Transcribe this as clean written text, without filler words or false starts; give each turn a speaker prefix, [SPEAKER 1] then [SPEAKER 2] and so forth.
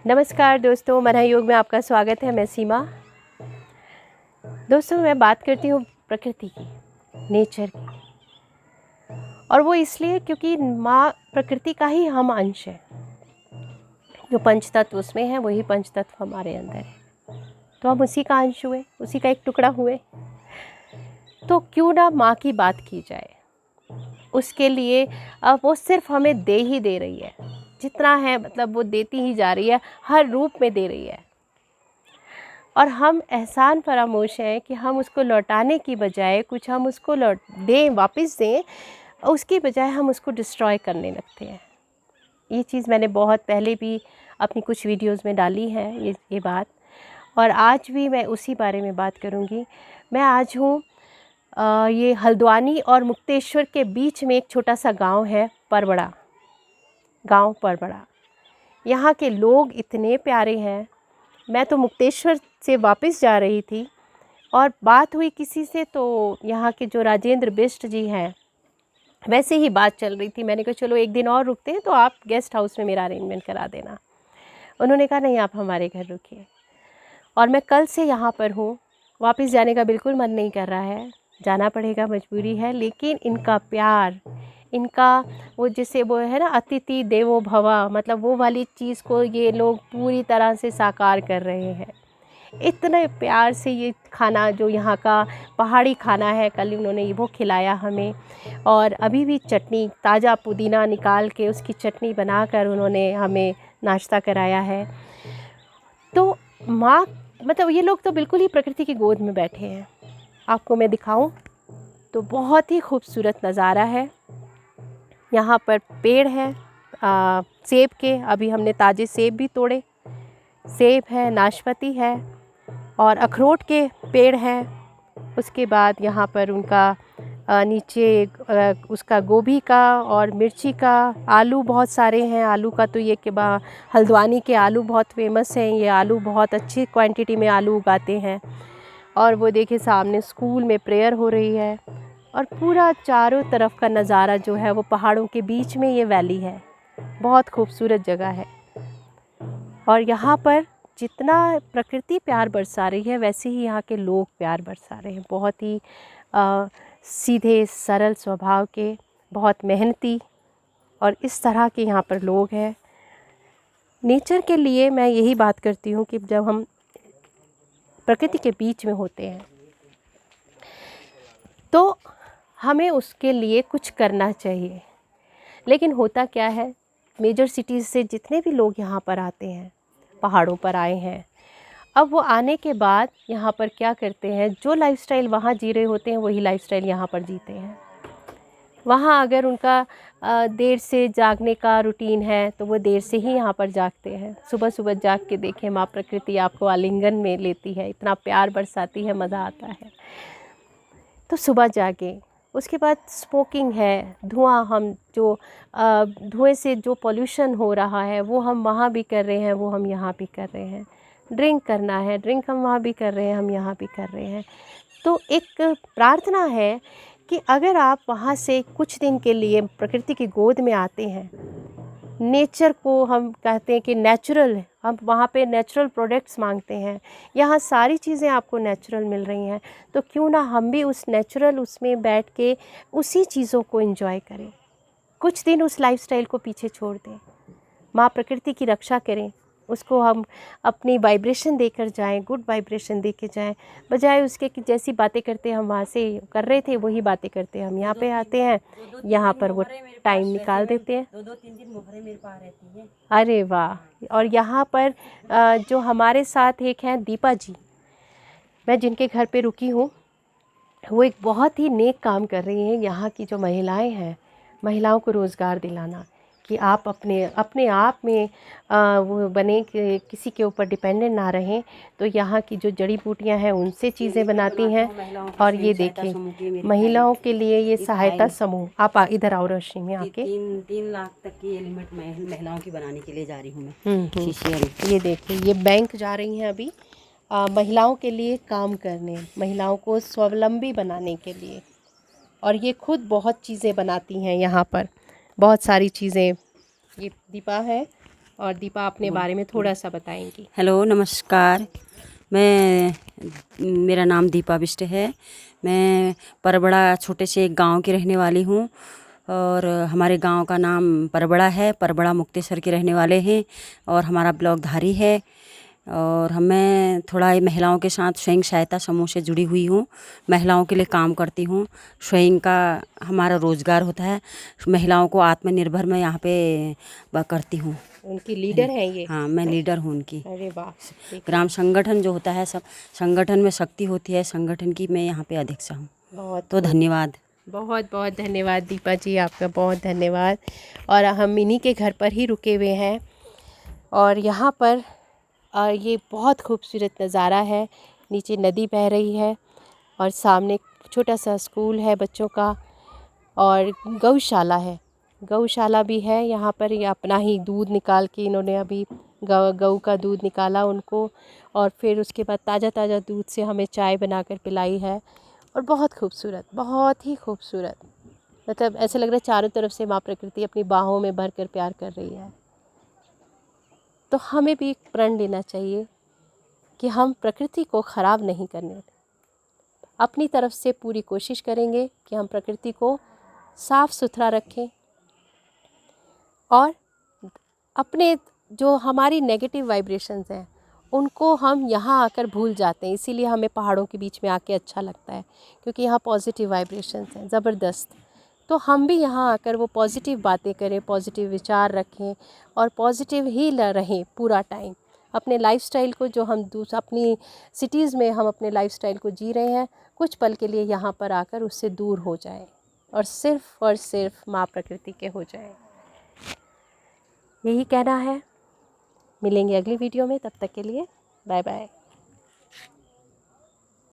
[SPEAKER 1] नमस्कार दोस्तों, मन है योग में आपका स्वागत है। मैं सीमा। दोस्तों, मैं बात करती हूँ प्रकृति की, नेचर की, और वो इसलिए क्योंकि माँ प्रकृति का ही हम अंश है। जो पंचतत्व उसमें है वही पंचतत्व हमारे अंदर है, तो हम उसी का अंश हुए, उसी का एक टुकड़ा हुए। तो क्यों ना माँ की बात की जाए। उसके लिए अब वो सिर्फ हमें दे ही दे रही है, जितना है मतलब वो देती ही जा रही है, हर रूप में दे रही है। और हम एहसान फरामोश हैं कि हम उसको लौटाने की बजाय कुछ हम उसको वापस दें, उसकी बजाय हम उसको डिस्ट्रॉय करने लगते हैं। ये चीज़ मैंने बहुत पहले भी अपनी कुछ वीडियोस में डाली है ये बात, और आज भी मैं उसी बारे में बात करूँगी। मैं आज हूँ ये हल्द्वानी और मुक्तेश्वर के बीच में एक छोटा सा गांव है, परबड़ा। गांव परबड़ा, यहाँ के लोग इतने प्यारे हैं। मैं तो मुक्तेश्वर से वापस जा रही थी और बात हुई किसी से, तो यहाँ के जो राजेंद्र बिष्ट जी हैं, वैसे ही बात चल रही थी। मैंने कहा चलो एक दिन और रुकते हैं, तो आप गेस्ट हाउस में मेरा अरेंजमेंट करा देना। उन्होंने कहा नहीं, आप हमारे घर रुकिए। और मैं कल से यहाँ पर हूँ। वापस जाने का बिल्कुल मन नहीं कर रहा है, जाना पड़ेगा, मजबूरी है। लेकिन इनका प्यार, इनका वो जैसे वो है ना, अतिथि देवो भव, मतलब वो वाली चीज़ को ये लोग पूरी तरह से साकार कर रहे हैं। इतने प्यार से ये खाना, जो यहाँ का पहाड़ी खाना है, कल उन्होंने वो खिलाया हमें। और अभी भी चटनी, ताज़ा पुदीना निकाल के उसकी चटनी बनाकर उन्होंने हमें नाश्ता कराया है। तो माँ, मतलब ये लोग तो बिल्कुल ही प्रकृति की गोद में बैठे हैं। आपको मैं दिखाऊं तो बहुत ही खूबसूरत नज़ारा है। यहाँ पर पेड़ है सेब के, अभी हमने ताज़े सेब भी तोड़े। सेब है, नाशपाती है और अखरोट के पेड़ हैं। उसके बाद यहाँ पर उनका नीचे उसका गोभी का और मिर्ची का, आलू बहुत सारे हैं। आलू का तो ये कि हल्द्वानी के आलू बहुत फेमस हैं। ये आलू बहुत अच्छी क्वांटिटी में आलू उगाते हैं। और वो देखिए सामने स्कूल में प्रेयर हो रही है। और पूरा चारों तरफ का नज़ारा जो है वो पहाड़ों के बीच में ये वैली है। बहुत खूबसूरत जगह है। और यहाँ पर जितना प्रकृति प्यार बरसा रही है, वैसे ही यहाँ के लोग प्यार बरसा रहे हैं। बहुत ही सीधे सरल स्वभाव के, बहुत मेहनती, और इस तरह के यहाँ पर लोग हैं। नेचर के लिए मैं यही बात करती हूँ कि जब हम प्रकृति के बीच में होते हैं तो हमें उसके लिए कुछ करना चाहिए। लेकिन होता क्या है, मेजर सिटीज़ से जितने भी लोग यहाँ पर आते हैं, पहाड़ों पर आए हैं, अब वो आने के बाद यहाँ पर क्या करते हैं, जो लाइफस्टाइल वहाँ जी रहे होते हैं वही लाइफस्टाइल यहाँ पर जीते हैं। वहाँ अगर उनका देर से जागने का रूटीन है तो वो देर से ही यहाँ पर जागते हैं। सुबह सुबह जाग के देखें, माँ प्रकृति आपको आलिंगन में लेती है, इतना प्यार बरसाती है, मज़ा आता है। तो सुबह जागे। उसके बाद स्मोकिंग है, धुआं, हम जो धुएं से जो पोल्यूशन हो रहा है वो हम वहाँ भी कर रहे हैं, वो हम यहाँ भी कर रहे हैं। ड्रिंक करना है, ड्रिंक हम वहाँ भी कर रहे हैं, हम यहाँ भी कर रहे हैं। तो एक प्रार्थना है कि अगर आप वहाँ से कुछ दिन के लिए प्रकृति की गोद में आते हैं, नेचर को हम कहते हैं कि नेचुरल, हम वहाँ पे नेचुरल प्रोडक्ट्स मांगते हैं। यहाँ सारी चीज़ें आपको नेचुरल मिल रही हैं, तो क्यों ना हम भी उस नेचुरल उसमें बैठ के उसी चीज़ों को एंजॉय करें। कुछ दिन उस लाइफस्टाइल को पीछे छोड़ दें, माँ प्रकृति की रक्षा करें, उसको हम अपनी वाइब्रेशन देकर जाएं, गुड वाइब्रेशन दे के जाएं, बजाय उसके कि जैसी बातें करते हम वहाँ से कर रहे थे वही बातें करते हम यहाँ पे आते हैं, यहाँ पर वो टाइम निकाल देते हैं।
[SPEAKER 2] 2-3 दिन मोहरे मेरे पास रहती है।
[SPEAKER 1] अरे वाह। और यहाँ पर जो हमारे साथ एक हैं दीपा जी, मैं जिनके घर पे रुकी हूँ, वो एक बहुत ही नेक काम कर रही हैं। यहाँ की जो महिलाएं हैं, महिलाओं को रोज़गार दिलाना, कि आप अपने अपने आप में वो बने कि किसी के ऊपर डिपेंडेंट ना रहें। तो यहाँ की जो जड़ी बूटियाँ हैं उनसे चीज़ें बनाती हैं। और ये देखें, महिलाओं के लिए ये सहायता समूह, आप इधर आओ रोशनी में आके।
[SPEAKER 2] 3 लाख तक की लिमिट महिलाओं की बनाने के लिए जा रही हूँ मैं।
[SPEAKER 1] ये देखिए, ये बैंक जा रही हैं अभी महिलाओं के लिए काम करने, महिलाओं को स्वावलंबी बनाने के लिए। और ये खुद बहुत चीज़ें बनाती हैं यहाँ पर, बहुत सारी चीज़ें। ये दीपा है, और दीपा अपने बारे में थोड़ा सा बताएंगी।
[SPEAKER 2] हेलो, नमस्कार। मेरा नाम दीपा बिष्ट है। मैं परबड़ा छोटे से एक गांव की रहने वाली हूँ और हमारे गांव का नाम परबड़ा है। परबड़ा मुक्तेश्वर के रहने वाले हैं और हमारा ब्लॉक धारी है। और मैं थोड़ा ये महिलाओं के साथ स्वयं सहायता समूह से जुड़ी हुई हूँ। महिलाओं के लिए काम करती हूँ। स्वयं का हमारा रोज़गार होता है। महिलाओं को आत्मनिर्भर मैं यहाँ पे करती हूँ।
[SPEAKER 1] उनकी लीडर हैं ये?
[SPEAKER 2] हाँ, मैं लीडर हूँ उनकी।
[SPEAKER 1] अरे वाह, ठीक है।
[SPEAKER 2] ग्राम संगठन जो होता है, सब संगठन में शक्ति होती है, संगठन की मैं यहाँ पे अध्यक्ष हूँ।
[SPEAKER 1] बहुत
[SPEAKER 2] तो धन्यवाद।
[SPEAKER 1] बहुत बहुत धन्यवाद दीपा जी, आपका बहुत धन्यवाद। और हम इन्हीं के घर पर ही रुके हुए हैं और यहाँ पर ये बहुत खूबसूरत नज़ारा है। नीचे नदी बह रही है और सामने छोटा सा स्कूल है बच्चों का और गौशाला है। गौशाला भी है यहाँ पर। ये अपना ही दूध निकाल के इन्होंने अभी गऊ का दूध निकाला उनको और फिर उसके बाद ताज़ा ताज़ा दूध से हमें चाय बनाकर पिलाई है। और बहुत खूबसूरत, बहुत ही खूबसूरत, मतलब ऐसा लग रहा है चारों तरफ से माँ प्रकृति अपनी बाहों में भर कर प्यार कर रही है। तो हमें भी एक प्रण लेना चाहिए कि हम प्रकृति को ख़राब नहीं करने दें। अपनी तरफ से पूरी कोशिश करेंगे कि हम प्रकृति को साफ़ सुथरा रखें और अपने जो हमारी नेगेटिव वाइब्रेशंस हैं उनको हम यहाँ आकर भूल जाते हैं। इसीलिए हमें पहाड़ों के बीच में आके अच्छा लगता है, क्योंकि यहाँ पॉजिटिव वाइब्रेशंस हैं ज़बरदस्त। तो हम भी यहाँ आकर वो पॉजिटिव बातें करें, पॉजिटिव विचार रखें और पॉजिटिव ही रहें पूरा टाइम। अपने लाइफस्टाइल को जो हम अपनी सिटीज़ में हम अपने लाइफस्टाइल को जी रहे हैं, कुछ पल के लिए यहाँ पर आकर उससे दूर हो जाएं और सिर्फ माँ प्रकृति के हो जाएं। यही कहना है। मिलेंगे अगली वीडियो में, तब तक के लिए बाय बाय।